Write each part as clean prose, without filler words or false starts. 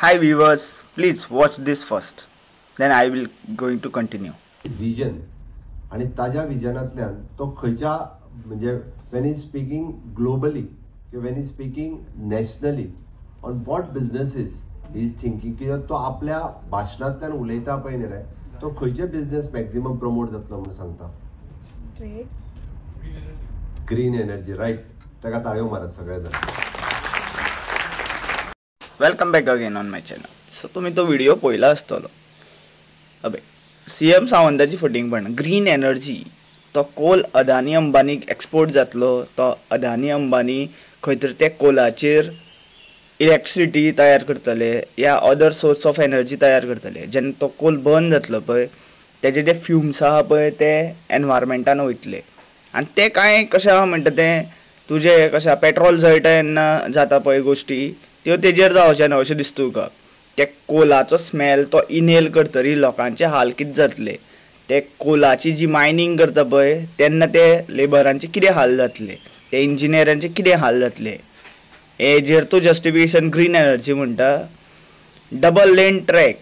Hi viewers, please watch this first. Then I will going to continue. Vision आणि ताज्या विजनातल्यान तो खंयच्या म्हणजे वेन इज स्पीकिंग ग्लोबली किंवा Wien is speaking nationally on what businesses he is thinking किंवा तो आपल्या भाशणांतल्यान उलयता पळय न्ही रे तो खंयचे बिझनेस मॅक्झिमम प्रमोट जातलो म्हणून सांगता. Green energy right. ताका ताळयो मारत सगळे जण. Welcome back again on my channel. So तुम्ही तो व्हिडिओ पळयला आसतलो. अबे सीएम सावंताची फटींगपण ग्रीन एनर्जी तो कोल अदानी अंबानीक एक्सपोर्ट जातलो. तो अदानी अंबानी खंय तरी ते कोलाचेर इलेक्ट्रिसिटी तयार करतले या अदर सोर्स ऑफ एनर्जी तयार करतले. जेन्ना तो कोल बंद जातलो पळय तेजे जे फ्युम्स आहा पळय ते एनवायरमेंटान वयतले आनी ते कांय कशें आहा म्हणटा तें तुजें कशें पेट्रोल जळटा तेन्ना जाता पळय गोश्टी त्यो तेजेर जावचे ना अशें दिसता तुका. ते कोलाचो स्मेल तो इनहेल करतरी लोकांचे हाल कितें जातले. ते कोलाची जी मायनिंग करता पळय तेन्ना ते लेबरांचे कितें हाल जातले, ते इंजिनियरांचे कितें हाल जातले. हेजेर तो जस्टिफिकेशन ग्रीन एनर्जी म्हणटा. Double lane track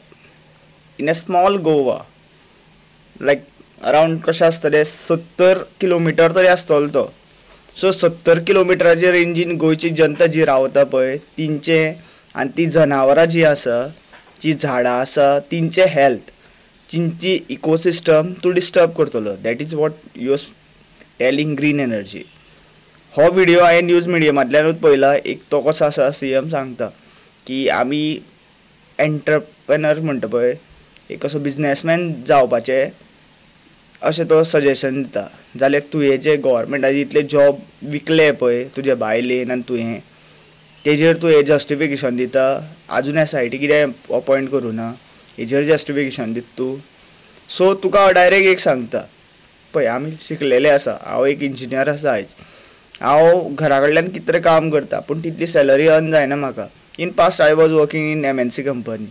in a small Goa like around कशें आसतलें 70 किलोमिटर तरी आसतलो तो. सो 70 किलोमिटराच्या रेंजीन गोंयची जनता जी रावता पळय तिंचे आनी ती जनावरां जी आसा जी झाडां आसा तिंचे हेल्थ तिंची इकोसिस्टम तूं डिस्टर्ब करतलो. That is what you are telling green energy. हो व्हिडिओ हांवें न्यूज मिडियमांतल्यानूच पळयला. एक तो कसो आसा सीएम सांगता की आमी एंटरप्रेनर म्हणटा पळय एक असो बिजनेसमॅन जावपाचें अशें तो सजेशन दिता. जाल्यार तुवें जे गव्हर्मेंटाचे इतले जॉब विकले पळय तुजे बायलेन आनी तुवें तेजेर तूं हें जस्टिफिकेशन दिता. आजून एसआयटी कितें अपॉयंट करूं ना हेजेर जस्टिफिकेशन दिता तूं. सो तुका डायरेक्ट एक सांगता पळय आमी शिकलेले आसा. हांव एक इंजिनियर आसा आयज. हांव घरा कडल्यान कितें तरी काम करता पूण तितली सॅलरी अर्न जायना म्हाका. In past I was working in MNC company.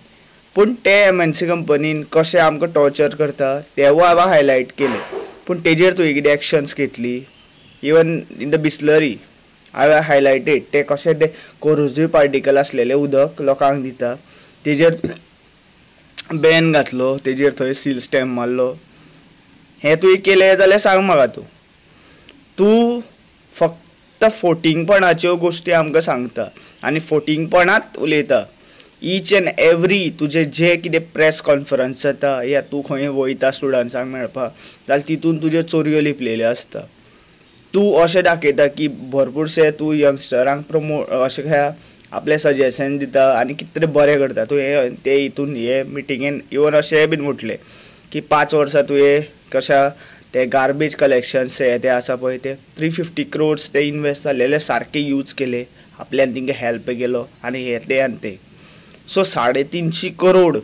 पूण ते MNC कंपनीन कशें आमकां टॉर्चर करता तेवूय हांवें हायलायट केलें. पूण तेजेर तुवें कितें एक्शन्स घेतली. इवन इन द बिस्लरी हांवें हायलायटेड ते कशें ते कोरोसिव पार्टिकल आसलेलें उदक लोकांक दिता तेजेर बॅन घातलो. तेजेर थंय सील स्टॅम्प मारलो. हें तुवें केलें जाल्यार सांग म्हाका तूं फक्त फोटिंगपणाच्यो गोश्टी आमकां सांगता आनी फोटिंगपणांत उलयता. ईच एंड एवरी तुजें जें कितें प्रेस कॉन्फरन्स जाता या तूं खंय वयता स्टुडंट्सांक मेळपाक जाल्यार तितून तुज्यो चोरयो लिपलेल्यो आसता. तूं अशें दाखयता की भरपूरशे तूं यंगस्टरांक प्रमोट अशें आपलें सजेशन दिता आनी कितें तरी बरें करता. तुवें ते हितून हे मिटिंगेन इवन अशें बीन म्हटलें की 5 वर्सां तुवें कशा ते गार्बेज कलेक्शन्स ते आसा पळय ते 350 crores ते इन्वेस्ट जाल्लेले सारके यूज केले. आपल्यान तेंकां हेल्प केलो आनी हे ते आनी ते. सो 350 करोड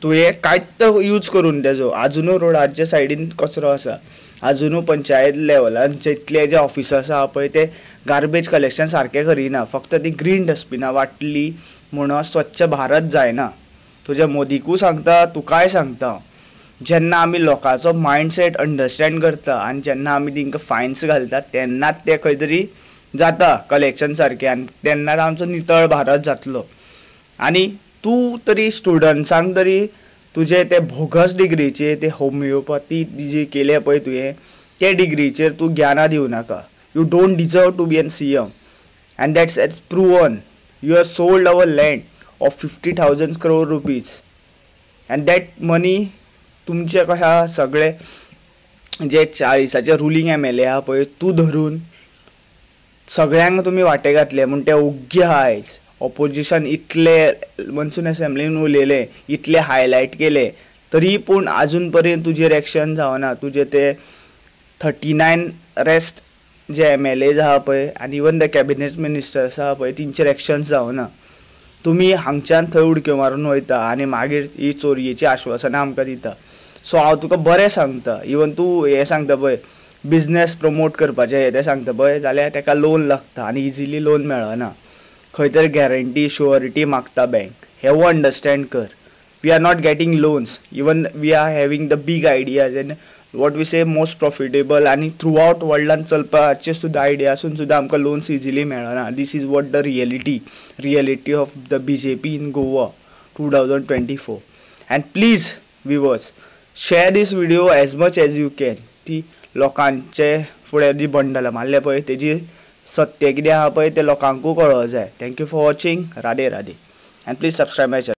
तुवें कांयच यूज करून तेजो आजुनूय रोडाच्या सायडीन कचरो आसा. आजुनूय पंचायत लेवलान जितले जे ऑफिसर्स आहा पळय ते गार्बेज कलेक्शन सारकें करिना. फक्त ती ग्रीन डस्टबिनां वाटली म्हणून स्वच्छ भारत जायना. तुज्या मोदीकूय सांगता तुकाय सांगता जेन्ना आमी लोकांचो मायंडसेट अंडरस्टँड करता आनी जेन्ना आमी तांकां फायन्स घालता तेन्नाच ते खंय तरी जाता कलेक्शन सारकें आनी तेन्नाच आमचो नितळ भारत जातलो. आनी तूं तरी स्टुडंट्सांक तरी तुजे ते भोगस डिग्रीचे ते होमिओपॅथी जी केले पळय तुवें ते डिग्रीचेर तूं ज्ञाना दिवं नाका. You don't deserve to be an CM and that's its proven. You have sold our land of 50,000 crore rupees and that money तुमचे कशें आहा सगळे जे 40चे रुलींग MLA आहा पळय तूं धरून सगळ्यांक तुमी वाटे घातले म्हूण ते ओग्गी आयज ऑपोजिशन इतले मनसून असेंब्लीन उलयले इतले हायलायट केले तरी पूण आजून पर्यंत तुजेर एक्शन जावना. तुजे ते 39 रेस्ट जे MLAs आहा पळय आनी इवन द कॅबिनेट मिनिस्टर्स आहा पळय तिंचेर एक्शन्स जावना. तुमी हांगच्यान थंय उडक्यो मारून वयता आनी मागीर ही चोरयेची आश्वासनां आमकां दिता. सो हांव तुका बरें सांगता. इवन तूं हें सांगता पळय बिजनेस प्रमोट करपाचें तें सांगता पळय जाल्यार ताका लोन लागता आनी इजिली लोन मेळना. खंय तरी गॅरंटी शुअरिटी मागता बँक. हें अंडरस्टँड कर. We are not getting loans. Even we are having the big ideas and what we say most profitable आनी थ्रू आउट वर्ल्डान चलपाचे सुद्दां आयडिया आसून सुद्दां आमकां लोन्स इजिली मेळना. This is what the reality of the BJP in Goa 2024. And please viewers, share this video as much as you can. ती लोकांचे फुडें जी बंडलां मारल्या पळय तेजी सत्य कितें आहा पळय तें लोकांकूय कळों जाय. Thank you for watching. Radhe Radhe. And please subscribe my channel.